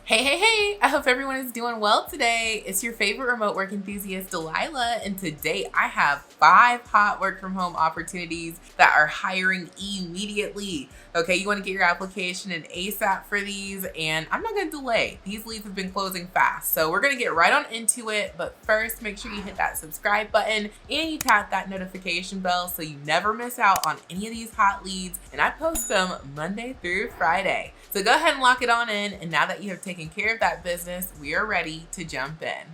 Hey, hey, hey! I hope everyone is doing well today. It's your favorite remote work enthusiast, Delilah, and today I have 5 hot work from home opportunities that are hiring immediately. Okay, you want to get your application in ASAP for these, and I'm not going to delay. These leads have been closing fast, so we're going to get right on into it. But first, make sure you hit that subscribe button and you tap that notification bell so you never miss out on any of these hot leads. And I post them Monday through Friday. So go ahead and lock it on in, and now that you have taken care of that business, we are ready to jump in.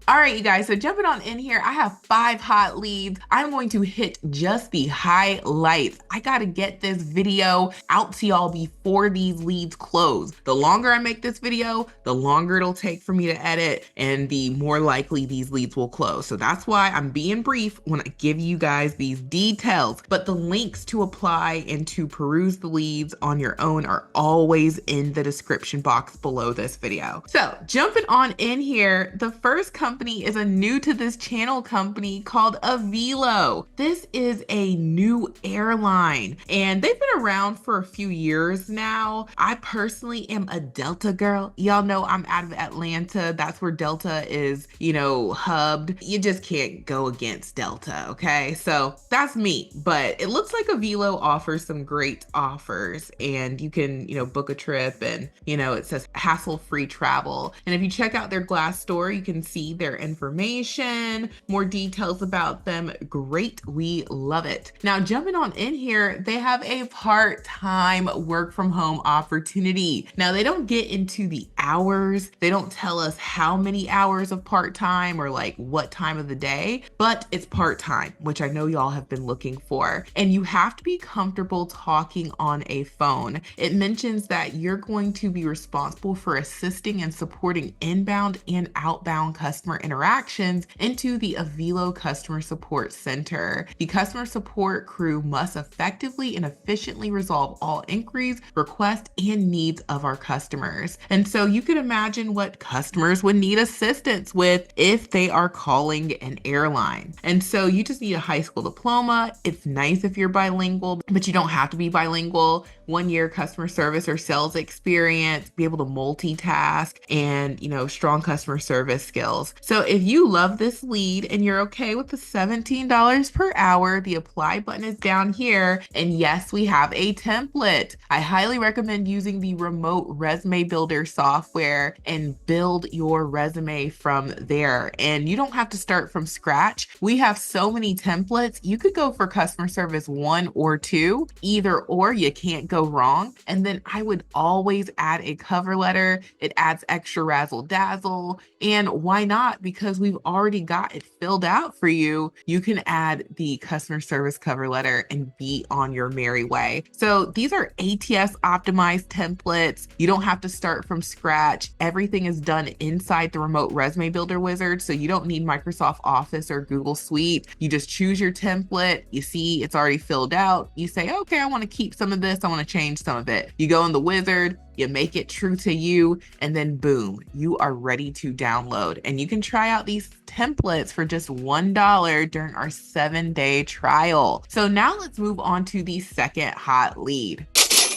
All right, you guys, so jumping on in here, I have 5 hot leads. I'm going to hit just the highlights. I gotta get this video out to y'all before these leads close. The longer I make this video, the longer it'll take for me to edit and the more likely these leads will close. So that's why I'm being brief when I give you guys these details. But the links to apply and to peruse the leads on your own are always in the description box below this video. So jumping on in here, the first company is a new to this channel company called Avelo. This is a new airline and they've been around for a few years now. I personally am a Delta girl. Y'all know I'm out of Atlanta. That's where Delta is, hubbed. You just can't go against Delta, okay? So that's me, but it looks like Avelo offers some great offers and you can, book a trip and, it says hassle-free travel. And if you check out their Glassdoor, you can see their information, more details about them. Great, we love it. Now jumping on in here, they have a part-time work from home opportunity. Now they don't get into the hours. They don't tell us how many hours of part-time or like what time of the day, but it's part-time, which I know y'all have been looking for. And you have to be comfortable talking on a phone. It mentions that you're going to be responsible for assisting and supporting inbound and outbound customer interactions into the Avelo Customer Support Center. The customer support crew must effectively and efficiently resolve all inquiries, requests, and needs of our customers. And so you can imagine what customers would need assistance with if they are calling an airline. And so you just need a high school diploma. It's nice if you're bilingual, but you don't have to be bilingual. 1 year customer service or sales experience, be able to multitask, and strong customer service skills. So if you love this lead and you're okay with the $17 per hour, the apply button is down here. And yes, we have a template. I highly recommend using the remote resume builder software and build your resume from there. And you don't have to start from scratch. We have so many templates. You could go for customer service 1 or 2, either or, you can't go wrong. And then I would always add a cover letter. It adds extra razzle dazzle. And why not? Because we've already got it filled out for you. You can add the customer service cover letter and be on your merry way. So these are ATS optimized templates. You don't have to start from scratch. Everything is done inside the remote resume builder wizard. So you don't need Microsoft Office or Google Suite. You just choose your template. You see it's already filled out. You say, okay, I want to keep some of this. I want to change some of it. You go in the wizard, you make it true to you, and then boom, you are ready to download. And you can try out these templates for just $1 during our 7-day trial. So now let's move on to the second hot lead.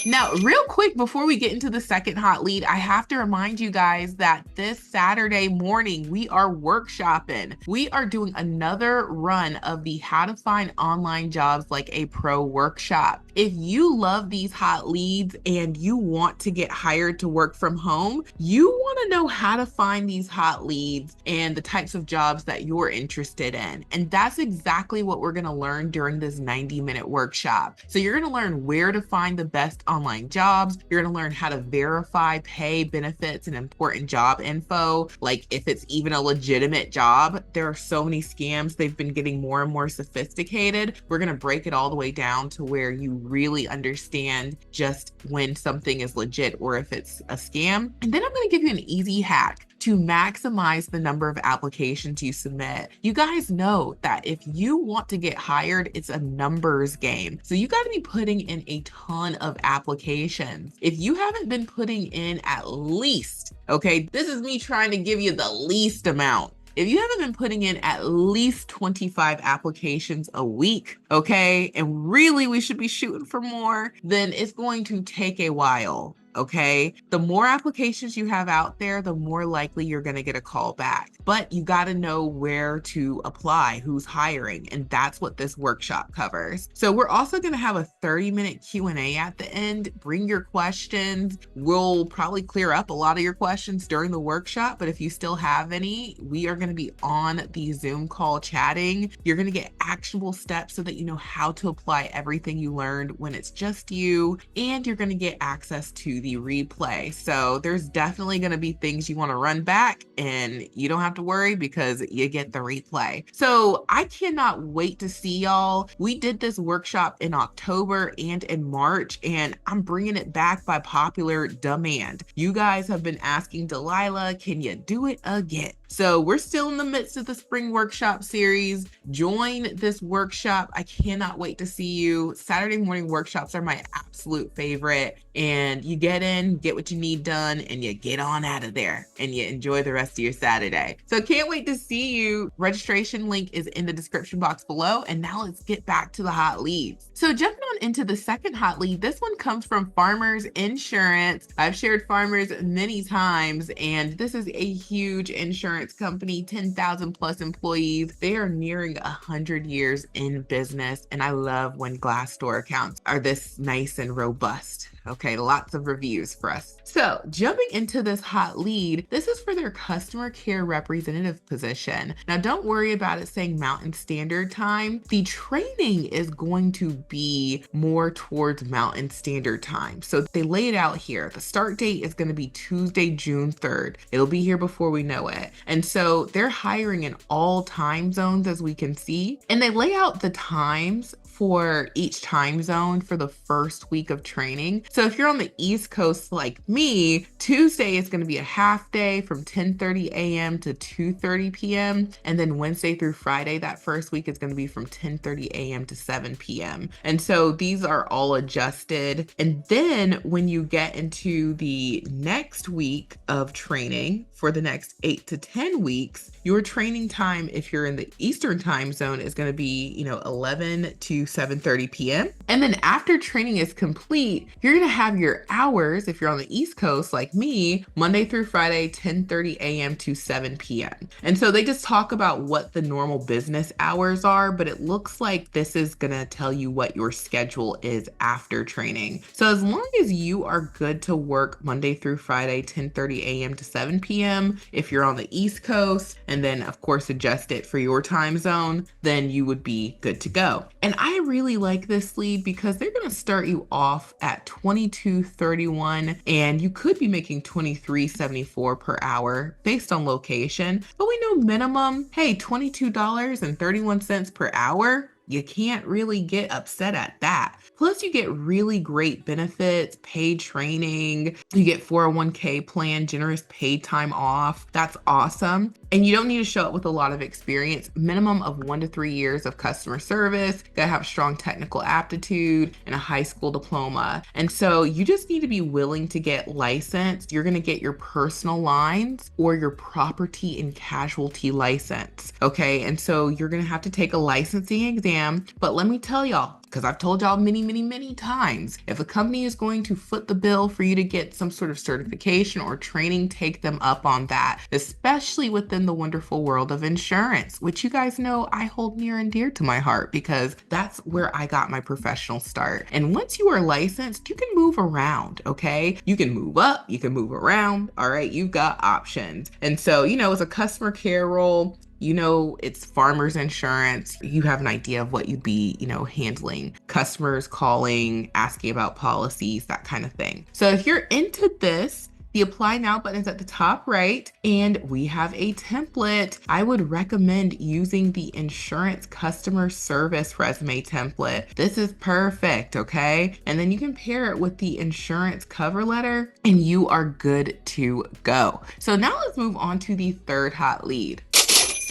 Now, real quick, before we get into the second hot lead, I have to remind you guys that this Saturday morning, we are workshopping. We are doing another run of the How to Find Online Jobs Like a Pro workshop. If you love these hot leads and you want to get hired to work from home, you want to know how to find these hot leads and the types of jobs that you're interested in. And that's exactly what we're going to learn during this 90-minute workshop. So you're going to learn where to find the best online jobs. You're going to learn how to verify pay, benefits, and important job info, like if it's even a legitimate job. There are so many scams. They've been getting more and more sophisticated. We're going to break it all the way down to where you really understand just when something is legit or if it's a scam. And then I'm going to give you an easy hack to maximize the number of applications you submit. You guys know that if you want to get hired, it's a numbers game. So you got to be putting in a ton of applications. If you haven't been putting in at least, okay, this is me trying to give you the least amount. if you haven't been putting in at least 25 applications a week, okay, and really we should be shooting for more, then it's going to take a while. Okay. The more applications you have out there, the more likely you're going to get a call back. But you got to know where to apply, who's hiring, and that's what this workshop covers. So we're also going to have a 30-minute Q&A at the end. Bring your questions. We'll probably clear up a lot of your questions during the workshop, but if you still have any, we are going to be on the Zoom call chatting. You're going to get actionable steps so that you know how to apply everything you learned when it's just you, and you're going to get access to the replay. So there's definitely going to be things you want to run back, and you don't have to worry because you get the replay. So I cannot wait to see y'all. We did this workshop in October and in March, and I'm bringing it back by popular demand. You guys have been asking Delilah, can you do it again? So we're still in the midst of the spring workshop series. Join this workshop. I cannot wait to see you. Saturday morning workshops are my absolute favorite. And you get in, get what you need done, and you get on out of there and you enjoy the rest of your Saturday. So can't wait to see you. Registration link is in the description box below. And now let's get back to the hot leads. So jumping on into the second hot lead, this one comes from Farmers Insurance. I've shared Farmers many times, and this is a huge insurance company, 10,000 plus employees. They are nearing 100 years in business, and I love when Glassdoor accounts are this nice and robust. Okay, lots of reviews for us. So jumping into this hot lead, this is for their customer care representative position. Now don't worry about it saying Mountain Standard Time. The training is going to be more towards Mountain Standard Time. So they lay it out here. The start date is going to be Tuesday, June 3rd. It'll be here before we know it. And so they're hiring in all time zones, as we can see, and they lay out the times for each time zone for the first week of training. So if you're on the East Coast like me, Tuesday is going to be a half day from 10:30 a.m. to 2:30 p.m. And then Wednesday through Friday, that first week is going to be from 10:30 a.m. to 7 p.m. And so these are all adjusted. And then when you get into the next week of training for the next 8 to 10 weeks, your training time, if you're in the Eastern time zone, is going to be, 11 to 7:30 p.m. And then after training is complete, you're going to have your hours, if you're on the East Coast like me, Monday through Friday, 10:30 a.m. to 7 p.m. And so they just talk about what the normal business hours are, but it looks like this is going to tell you what your schedule is after training. So as long as you are good to work Monday through Friday, 10:30 a.m. to 7 p.m., if you're on the East Coast, and then of course adjust it for your time zone, then you would be good to go. And I really like this lead because they're going to start you off at $22.31, and you could be making $23.74 per hour based on location. But we know minimum, hey, $22.31 per hour. You can't really get upset at that. Plus, you get really great benefits, paid training, you get 401k plan, generous paid time off. That's awesome. And you don't need to show up with a lot of experience, minimum of 1 to 3 years of customer service, gotta have strong technical aptitude and a high school diploma. And so you just need to be willing to get licensed. You're gonna get your personal lines or your property and casualty license, okay? And so you're gonna have to take a licensing exam, but let me tell y'all, because I've told y'all many times, if a company is going to foot the bill for you to get some sort of certification or training, take them up on that, especially within the wonderful world of insurance, which you guys know I hold near and dear to my heart because that's where I got my professional start. And once you are licensed, you can move around, okay? You can move up, you can move around, all right? You've got options. And so, as a customer care role, it's Farmers Insurance. You have an idea of what you'd be, handling. Customers calling, asking about policies, that kind of thing. So if you're into this, the apply now button is at the top right, and we have a template. I would recommend using the insurance customer service resume template. This is perfect, okay? And then you can pair it with the insurance cover letter and you are good to go. So now let's move on to the third hot lead.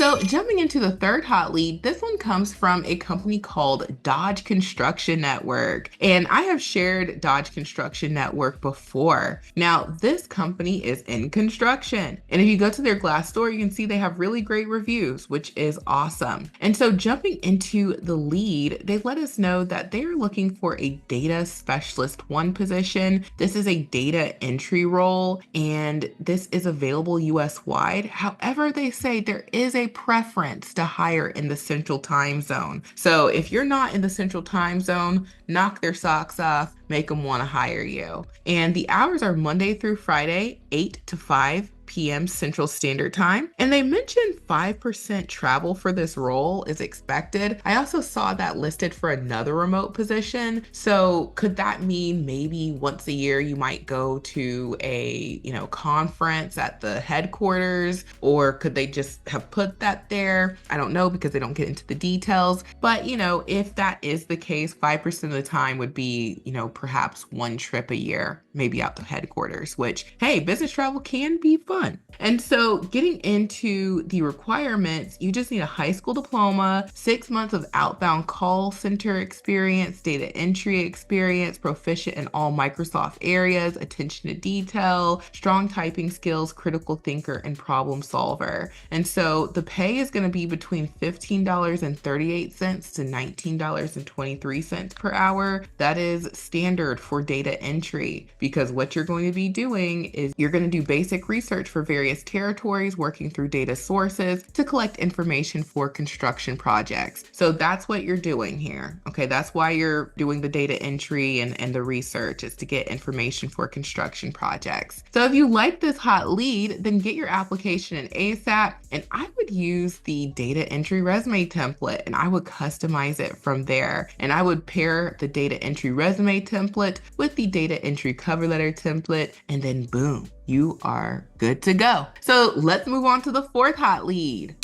So jumping into the third hot lead, this one comes from a company called Dodge Construction Network. And I have shared Dodge Construction Network before. Now, this company is in construction. And if you go to their Glassdoor, you can see they have really great reviews, which is awesome. And so jumping into the lead, they let us know that they're looking for a data specialist one position. This is a data entry role, and this is available US wide. However, they say there is a preference to hire in the Central Time Zone. So if you're not in the Central Time Zone, knock their socks off, make them want to hire you. And the hours are Monday through Friday, 8 to 5 p.m. Central Standard Time. And they mentioned 5% travel for this role is expected. I also saw that listed for another remote position. So could that mean maybe once a year you might go to a, conference at the headquarters, or could they just have put that there? I don't know, because they don't get into the details. But, if that is the case, 5% of the time would be, perhaps one trip a year, maybe out to headquarters, which, hey, business travel can be fun. And so getting into the requirements, you just need a high school diploma, 6 months of outbound call center experience, data entry experience, proficient in all Microsoft areas, attention to detail, strong typing skills, critical thinker, and problem solver. And so the pay is going to be between $15.38 to $19.23 per hour. That is standard for data entry, because what you're going to be doing is you're going to do basic research for various territories, working through data sources to collect information for construction projects. So that's what you're doing here. Okay, that's why you're doing the data entry and the research, is to get information for construction projects. So if you like this hot lead, then get your application in ASAP. And I would use the data entry resume template and I would customize it from there. And I would pair the data entry resume template with the data entry cover letter template, and then boom, you are good to go. So let's move on to the fourth hot lead.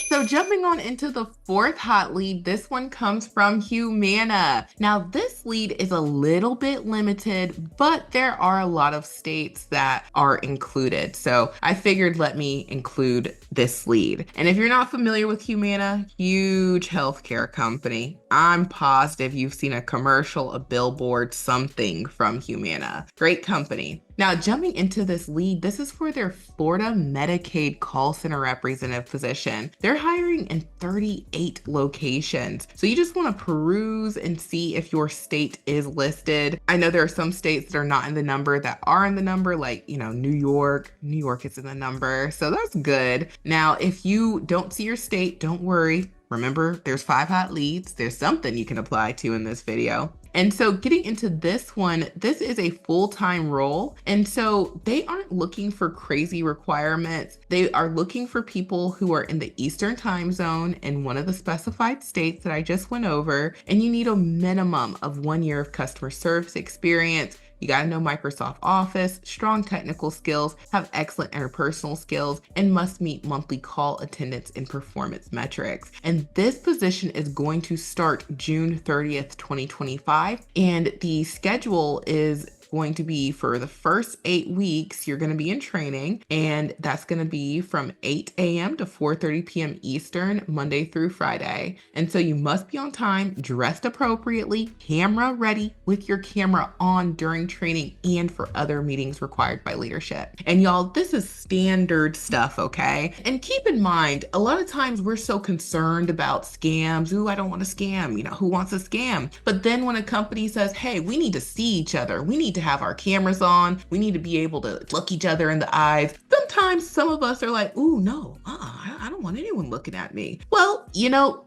So jumping on into the fourth hot lead, this one comes from Humana. Now this lead is a little bit limited, but there are a lot of states that are included. So I figured let me include this lead. And if you're not familiar with Humana, huge healthcare company. I'm positive you've seen a commercial, a billboard, something from Humana. Great company. Now, jumping into this lead, this is for their Florida Medicaid call center representative position. They're hiring in 38 locations. So you just want to peruse and see if your state is listed. I know there are some states that are not in the number that are in the number, like, New York. New York is in the number. So that's good. Now, if you don't see your state, don't worry. Remember, there's 5 hot leads. There's something you can apply to in this video. And so getting into this one, this is a full-time role. And so they aren't looking for crazy requirements. They are looking for people who are in the Eastern time zone in one of the specified states that I just went over. And you need a minimum of 1 year of customer service experience. You got to know Microsoft Office, strong technical skills, have excellent interpersonal skills, and must meet monthly call attendance and performance metrics. And this position is going to start June 30th, 2025. And the schedule is going to be for the first 8 weeks, you're going to be in training, and that's going to be from 8 a.m. to 4:30 p.m. Eastern, Monday through Friday. And so you must be on time, dressed appropriately, camera ready, with your camera on during training and for other meetings required by leadership. And y'all, this is standard stuff, okay? And keep in mind, a lot of times we're so concerned about scams. Ooh, I don't want to scam. Who wants a scam? But then when a company says, hey, we need to see each other, we need to have our cameras on, we need to be able to look each other in the eyes. Sometimes some of us are like, ooh, no, I don't want anyone looking at me. Well,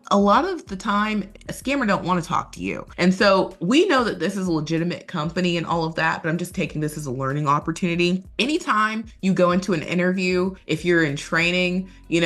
a lot of the time, a scammer don't want to talk to you. And so we know that this is a legitimate company and all of that, but I'm just taking this as a learning opportunity. Anytime you go into an interview, if you're in training, you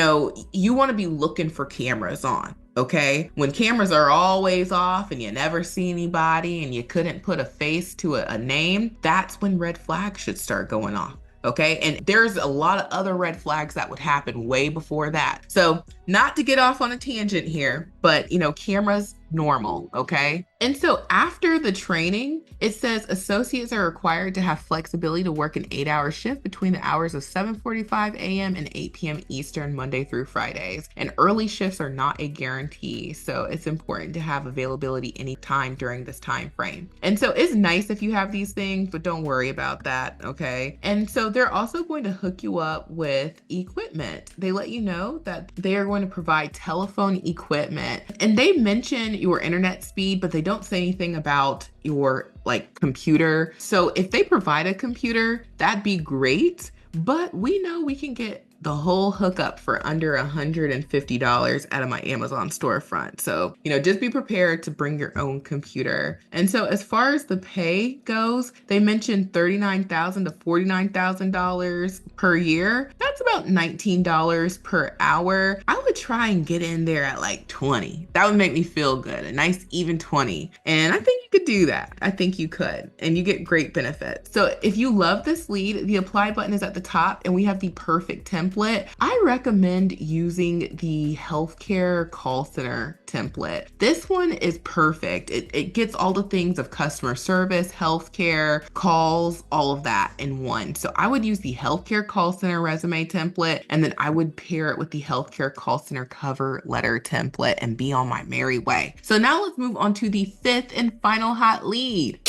want to be looking for cameras on. Okay, when cameras are always off and you never see anybody and you couldn't put a face to a name, that's when red flags should start going off. Okay, and there's a lot of other red flags that would happen way before that. So not to get off on a tangent here, but cameras normal, okay? And so after the training, it says associates are required to have flexibility to work an 8-hour shift between the hours of 7:45 a.m. and 8 p.m. Eastern, Monday through Fridays. And early shifts are not a guarantee, so it's important to have availability anytime during this time frame. And so it's nice if you have these things, but don't worry about that, okay? And so they're also going to hook you up with equipment. They let you know that they are going to provide telephone equipment, and they mention your internet speed, but they don't say anything about your computer. So if they provide a computer, that'd be great, but we know we can get the whole hookup for under $150 out of my Amazon storefront. So, just be prepared to bring your own computer. And so as far as the pay goes, they mentioned $39,000 to $49,000 per year. That's about $19 per hour. I would try and get in there at like 20. That would make me feel good. A nice even 20. And I think you could do that. I think you could. And you get great benefits. So if you love this lead, the apply button is at the top and we have the perfect template. I recommend using the healthcare call center template. This one is perfect. It gets all the things of customer service, healthcare, calls, all of that in one. So I would use the healthcare call center resume template, and then I would pair it with the healthcare call center cover letter template and be on my merry way. So now let's move on to the fifth and final hot lead.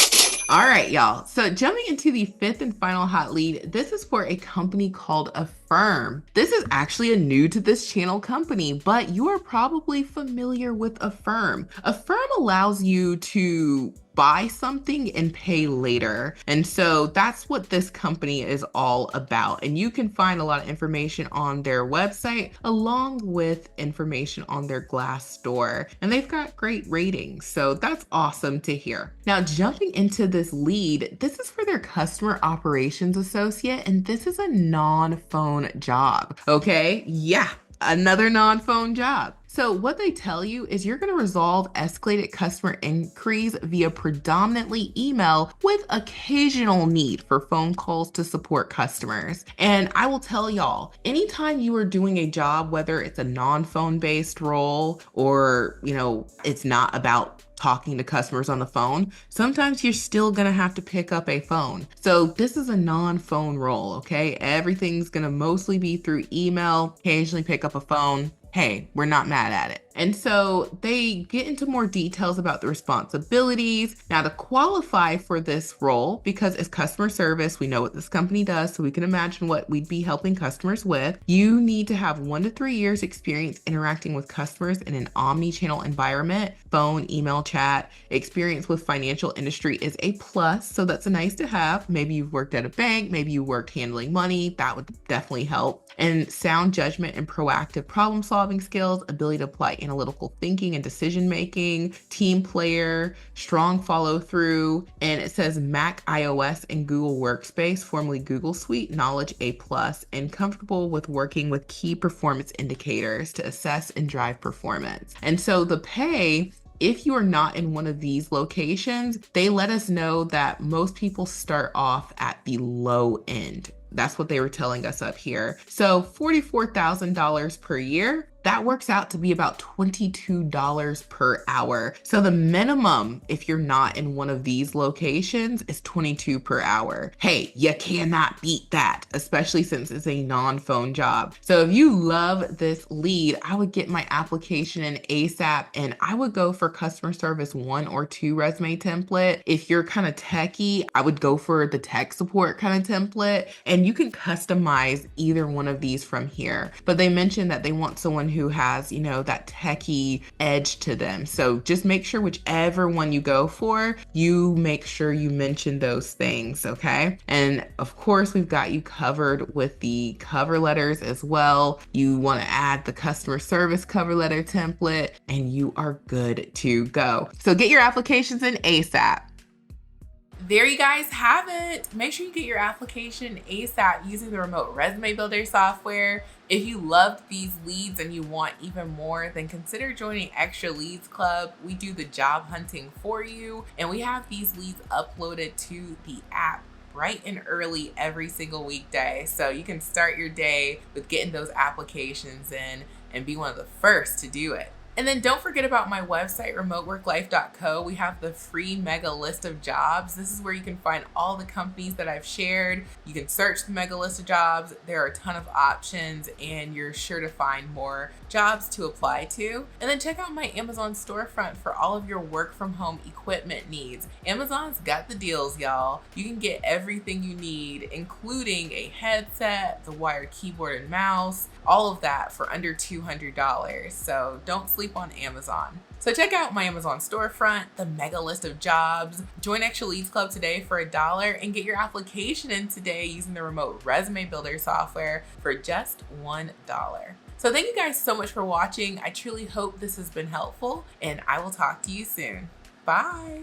All right, y'all. So jumping into the fifth and final hot lead, this is for a company called Affirm. This is actually a new to this channel company, but you are probably familiar with Affirm. Affirm allows you to buy something and pay later. And so that's what this company is all about. And you can find a lot of information on their website along with information on their Glassdoor. And they've got great ratings. So that's awesome to hear. Now, jumping into this lead, this is for their customer operations associate, and this is a non-phone job. Okay? Yeah, another non-phone job. So what they tell you is you're going to resolve escalated customer inquiries via predominantly email with occasional need for phone calls to support customers. And I will tell y'all, anytime you are doing a job, whether it's a non-phone based role or, it's not about talking to customers on the phone, sometimes you're still gonna have to pick up a phone. So this is a non-phone role, okay? Everything's gonna mostly be through email, occasionally pick up a phone. Hey, we're not mad at it. And so they get into more details about the responsibilities. Now, to qualify for this role, because it's customer service, we know what this company does, so we can imagine what we'd be helping customers with. You need to have 1 to 3 years experience interacting with customers in an omni-channel environment, phone, email, chat. Experience with financial industry is a plus, so that's a nice to have. Maybe you've worked at a bank, maybe you worked handling money, that would definitely help. And sound judgment and proactive problem solving skills, ability to apply analytical thinking and decision making, team player, strong follow through, and it says Mac, iOS, and Google Workspace, formerly Google Suite, knowledge A+, and comfortable with working with key performance indicators to assess and drive performance. And so the pay, if you are not in one of these locations, they let us know that most people start off at the low end. That's what they were telling us up here. So $44,000 per year. That works out to be about $22 per hour. So the minimum, if you're not in one of these locations, is $22 per hour. Hey, you cannot beat that, especially since it's a non-phone job. So if you love this lead, I would get my application in ASAP, and I would go for customer service 1 or 2 resume template. If you're kind of techie, I would go for the tech support kind of template, and you can customize either one of these from here. But they mentioned that they want someone who has, that techie edge to them. So just make sure whichever one you go for, you make sure you mention those things, okay? And of course, we've got you covered with the cover letters as well. You want to add the customer service cover letter template, and you are good to go. So get your applications in ASAP. There you guys have it. Make sure you get your application ASAP using the remote resume builder software. If you loved these leads and you want even more, then consider joining Extra Leads Club. We do the job hunting for you, and we have these leads uploaded to the app bright and early every single weekday. So you can start your day with getting those applications in and be one of the first to do it. And then don't forget about my website, remoteworklife.co. We have the free mega list of jobs. This is where you can find all the companies that I've shared. You can search the mega list of jobs. There are a ton of options and you're sure to find more jobs to apply to. And then check out my Amazon storefront for all of your work from home equipment needs. Amazon's got the deals, y'all. You can get everything you need, including a headset, the wired keyboard and mouse, all of that for under $200. So don't sleep on Amazon. So check out my Amazon storefront, the mega list of jobs, join Extra Leads Club today for $1 and get your application in today using the remote resume builder software for just $1. So thank you guys so much for watching. I truly hope this has been helpful and I will talk to you soon. Bye.